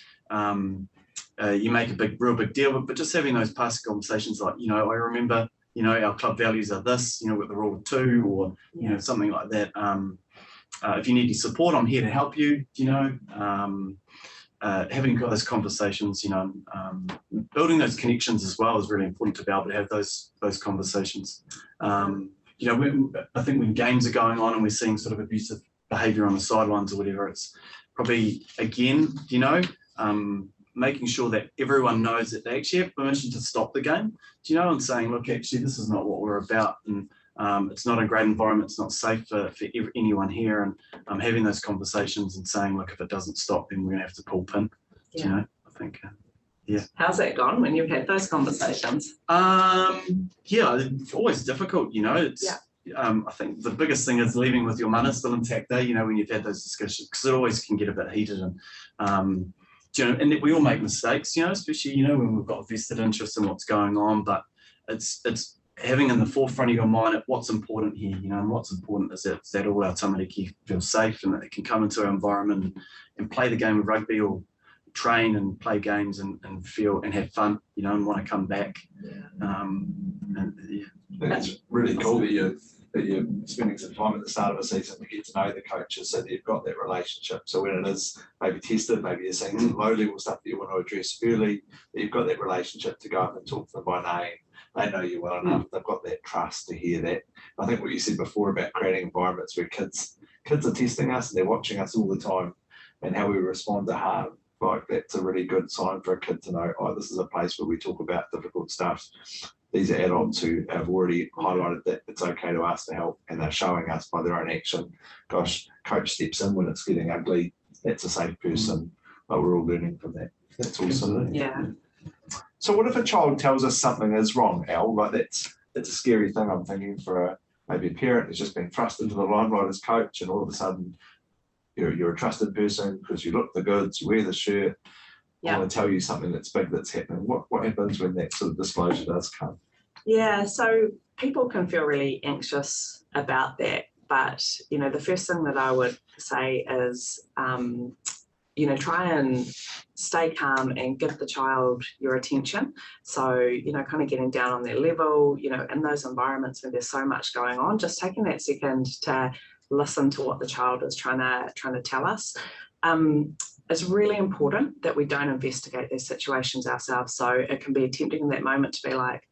you make a real big deal, but just having those past conversations like, I remember, our club values are this, with the rule of 2 or, something like that. If you need any support, I'm here to help you, having got those conversations, building those connections as well is really important to be able to have those conversations. I think when games are going on and we're seeing sort of abusive behaviour on the sidelines or whatever, it's probably, again, making sure that everyone knows that they actually have permission to stop the game, and saying, look, actually, this is not what we're about, and it's not a great environment, it's not safe for anyone here, and having those conversations and saying, look, if it doesn't stop, then we're going to have to pull pin, I think. Yeah. How's that gone when you've had those conversations? It's always difficult, It's I think the biggest thing is leaving with your mana still intact there, when you've had those discussions, because it always can get a bit heated and and we all make mistakes, especially, when we've got vested interest in what's going on, but it's having in the forefront of your mind what's important here, and what's important is that all our tamariki feel safe and that they can come into our environment and play the game of rugby or train and play games and feel and have fun, and want to come back. It's really cool that you're spending some time at the start of a season to get to know the coaches, so that you've got that relationship. So when it is maybe tested, maybe you're seeing some low level stuff that you want to address early, that you've got that relationship to go up and talk to them by name. They know you well enough. They've got that trust to hear that. I think what you said before about creating environments where kids are testing us and they're watching us all the time, and how we respond to harm. Like, that's a really good sign for a kid to know, this is a place where we talk about difficult stuff. These are adults who have already highlighted that it's okay to ask for help, and they're showing us by their own action. Gosh, coach steps in when it's getting ugly. That's a safe person. But we're all learning from that. That's awesome. Yeah. So what if a child tells us something is wrong, Al? Like, that's a scary thing, I'm thinking, for maybe a parent who's just been thrust into the limelight as coach, and all of a sudden you're a trusted person because you look the goods, you wear the shirt. I want to tell you something that's big that's happening. What happens when that sort of disclosure does come? Yeah, so people can feel really anxious about that, but the first thing that I would say is try and stay calm and give the child your attention. So, kind of getting down on their level, in those environments where there's so much going on, just taking that second to listen to what the child is trying to tell us. It's really important that we don't investigate these situations ourselves. So it can be tempting in that moment to be like,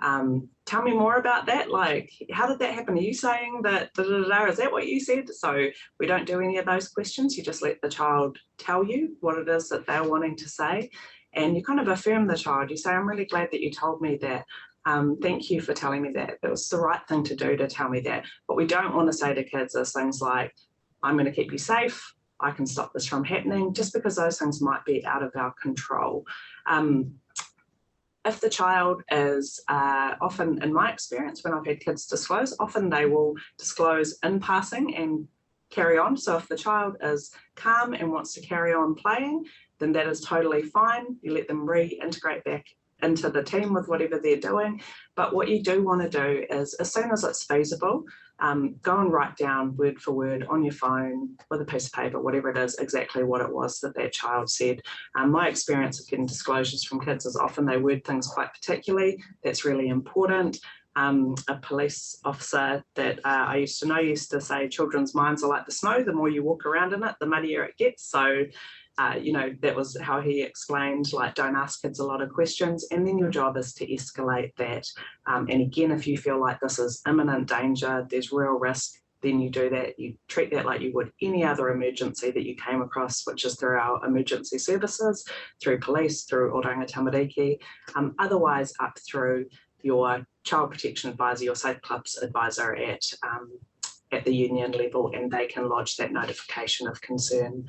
tell me more about that. Like, how did that happen? Are you saying that, is that what you said? So we don't do any of those questions. You just let the child tell you what it is that they're wanting to say. And you kind of affirm the child. You say, I'm really glad that you told me that. Thank you for telling me that. It was the right thing to do to tell me that. What we don't want to say to kids is things like, I'm going to keep you safe. I can stop this from happening, just because those things might be out of our control. If the child is, often in my experience, when I've had kids disclose, often they will disclose in passing and carry on. So if the child is calm and wants to carry on playing, then that is totally fine. You let them reintegrate back into the team with whatever they're doing. But what you do want to do is, as soon as it's feasible, go and write down word for word on your phone with a piece of paper, whatever it is, exactly what it was that that child said. My experience of getting disclosures from kids is often they word things quite particularly. That's really important. A police officer that I used to know used to say children's minds are like the snow. The more you walk around in it, the muddier it gets. So that was how he explained, like, don't ask kids a lot of questions, and then your job is to escalate that. And again, if you feel like this is imminent danger, there's real risk, then you do that. You treat that like you would any other emergency that you came across, which is through our emergency services, through police, through Oranga Tamariki, otherwise up through your child protection advisor, your Safe Clubs advisor at the union level, and they can lodge that notification of concern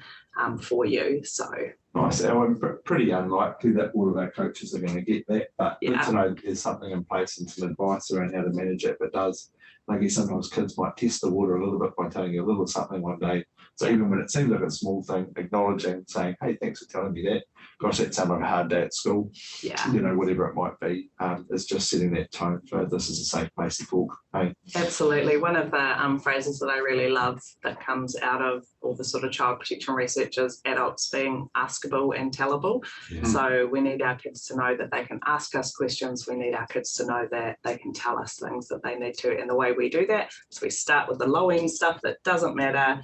for you. So nice, Ellen. Pretty unlikely that all of our coaches are going to get that, but good to know that there's something in place and some advice around how to manage it. If it does, I guess sometimes kids might test the water a little bit by telling you a little something one day. So even when it seems like a small thing, acknowledging, saying, hey, thanks for telling me that. Gosh, that sounded like a hard day at school. Yeah. Whatever it might be, is just setting that tone for this is a safe place to talk. Hey? Absolutely. One of the phrases that I really love that comes out of all the sort of child protection research is adults being askable and tellable. Yeah. So we need our kids to know that they can ask us questions. We need our kids to know that they can tell us things that they need to. And the way we do that is we start with the low end stuff that doesn't matter.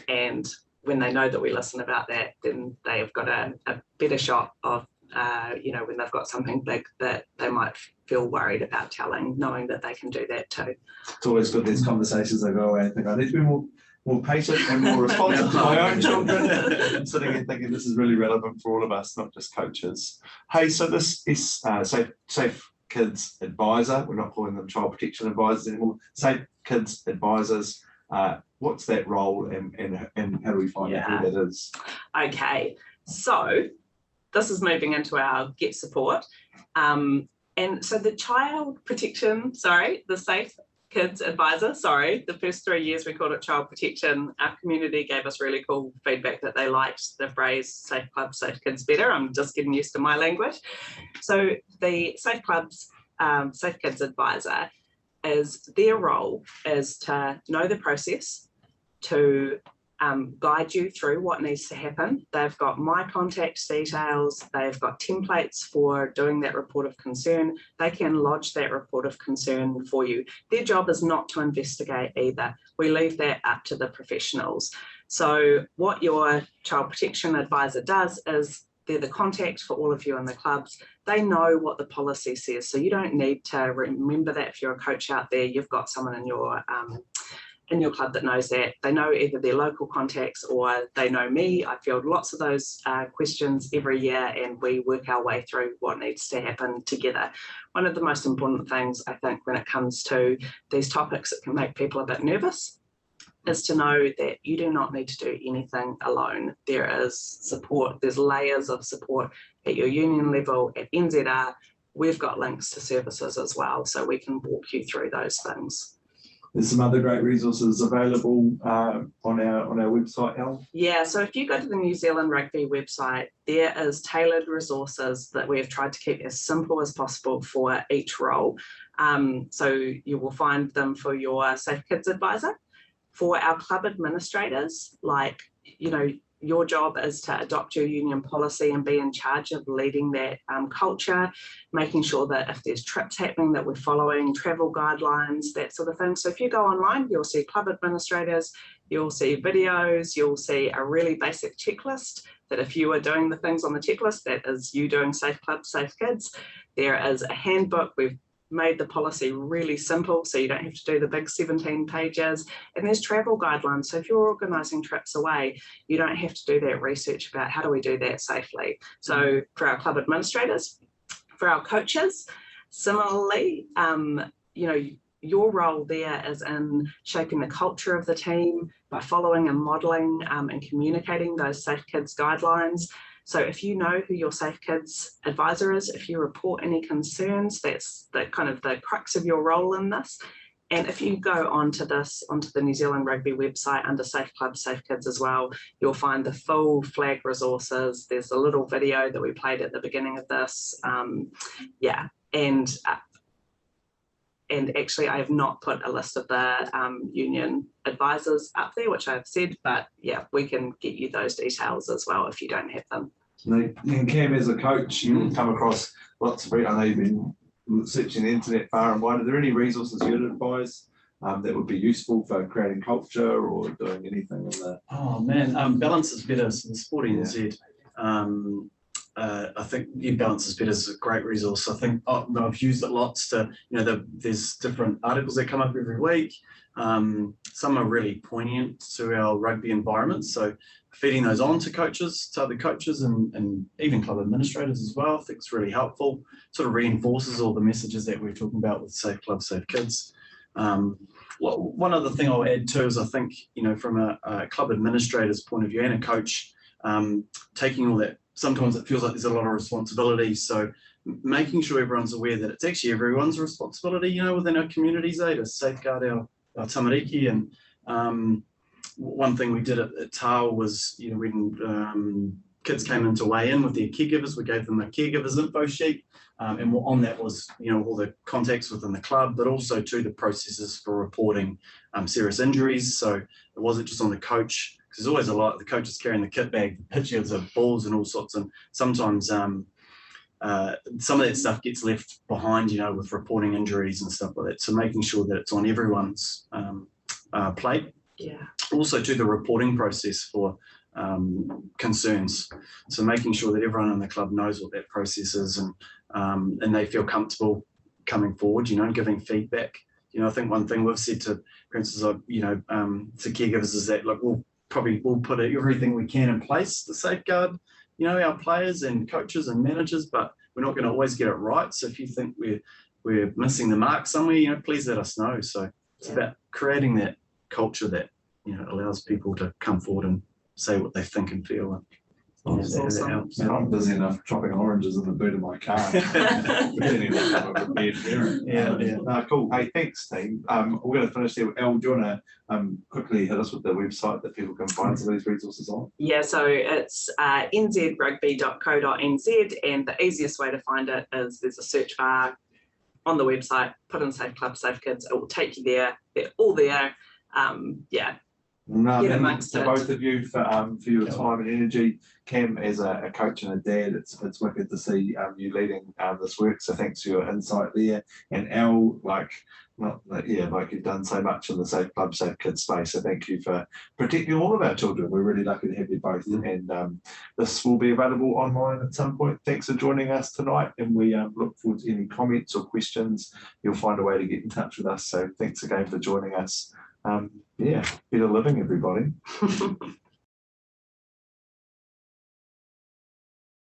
And when they know that we listen about that, then they've got a better shot of, when they've got something big that they might feel worried about telling, knowing that they can do that too. It's always good, these conversations, I go away and think, I need to be more patient and more responsive to my own children. I'm sitting here thinking this is really relevant for all of us, not just coaches. Hey, so this is Safe Kids Advisor. We're not calling them child protection advisors anymore. Safe Kids Advisors. What's that role and how do we find out who that is? Okay, so this is moving into our Get Support. And so the the Safe Kids Advisor, the first 3 years we called it Child Protection. Our community gave us really cool feedback that they liked the phrase Safe Clubs, Safe Kids better. I'm just getting used to my language. So the Safe Clubs, Safe Kids Advisor, their role is to know the process, to guide you through what needs to happen. They've got my contact details, they've got templates for doing that report of concern. They can lodge that report of concern for you. Their job is not to investigate either. We leave that up to the professionals. So what your child protection advisor does is they're the contact for all of you in the clubs. They know what the policy says. So you don't need to remember that. If you're a coach out there, you've got someone in your club that knows that. They know either their local contacts or they know me. I field lots of those questions every year and we work our way through what needs to happen together. One of the most important things, I think, when it comes to these topics that can make people a bit nervous is to know that you do not need to do anything alone. There is support, there's layers of support at your union level, at NZR. We've got links to services as well, so we can walk you through those things. There's some other great resources available on our website, Elle. Yeah, so if you go to the New Zealand Rugby website, there is tailored resources that we've tried to keep as simple as possible for each role. So you will find them for your Safe Kids Advisor. For our club administrators, your job is to adopt your union policy and be in charge of leading that culture, making sure that if there's trips happening that we're following travel guidelines, that sort of thing. So if you go online, you'll see club administrators, you'll see videos, you'll see a really basic checklist that if you are doing the things on the checklist, that is you doing Safe Clubs, Safe Kids. There is a handbook. We've made the policy really simple so you don't have to do the big 17 pages, and there's travel guidelines, so if you're organising trips away you don't have to do that research about how do we do that safely. So for our club administrators, for our coaches, similarly, your role there is in shaping the culture of the team by following and modelling and communicating those Safe Kids guidelines. So if you know who your Safe Kids Advisor is, if you report any concerns, that's the kind of the crux of your role in this. And if you go onto the New Zealand Rugby website under Safe Club, Safe Kids as well, you'll find the full flag resources. There's a little video that we played at the beginning of this. Yeah, and actually I have not put a list of the union advisors up there, which I've said, but yeah, we can get you those details as well if you don't have them. And Cam, as a coach, you come across lots of, I know you've been searching the internet far and wide. Are there any resources you'd advise that would be useful for creating culture or doing anything in the... Oh man, Balance is Better, so the Sporting NZ. I think Balance is Better is a great resource. I think I've used it lots to, there's different articles that come up every week. Some are really poignant to our rugby environment. So feeding those on to coaches, to other coaches and even club administrators as well, I think it's really helpful. Sort of reinforces all the messages that we're talking about with Safe Club, Safe Kids. One other thing I'll add too is I think, from a club administrator's point of view and a coach, taking all that, sometimes it feels like there's a lot of responsibility. So making sure everyone's aware that it's actually everyone's responsibility, within our communities, to safeguard our tamariki. And one thing we did at Tau was, when kids came in to weigh in with their caregivers, we gave them a caregivers info sheet. And on that was, all the contacts within the club, but also the processes for reporting serious injuries. So it wasn't just on the coach, because there's always a lot, the coach is carrying the kit bag, the pictures of balls and all sorts. And sometimes some of that stuff gets left behind, with reporting injuries and stuff like that. So making sure that it's on everyone's plate. Yeah. Also the reporting process for concerns. So making sure that everyone in the club knows what that process is and they feel comfortable coming forward, giving feedback. I think one thing we've said to, for instance, to caregivers is that, look, we'll put everything we can in place to safeguard, our players and coaches and managers, but we're not going to always get it right. So if you think we're missing the mark somewhere, please let us know. So it's about creating that culture that, allows people to come forward and say what they think and feel. Awesome. And I'm busy enough chopping oranges in the boot of my car. Cool. Hey, thanks, team. We're going to finish there. Elle, do you want to quickly hit us with the website that people can find some of these resources on? Yeah, so it's nzrugby.co.nz, and the easiest way to find it is there's a search bar on the website, put in Safe Club, Safe Kids, it will take you there. They're all there. No, get amongst to it. both of you for your time and energy. Cam, as a coach and a dad, it's wicked to see you leading this work. So thanks for your insight there. And Elle, you've done so much in the Safe Club, Safe Kids space. So thank you for protecting all of our children. We're really lucky to have you both. And this will be available online at some point. Thanks for joining us tonight. And we look forward to any comments or questions. You'll find a way to get in touch with us. So thanks again for joining us. Better living, everybody.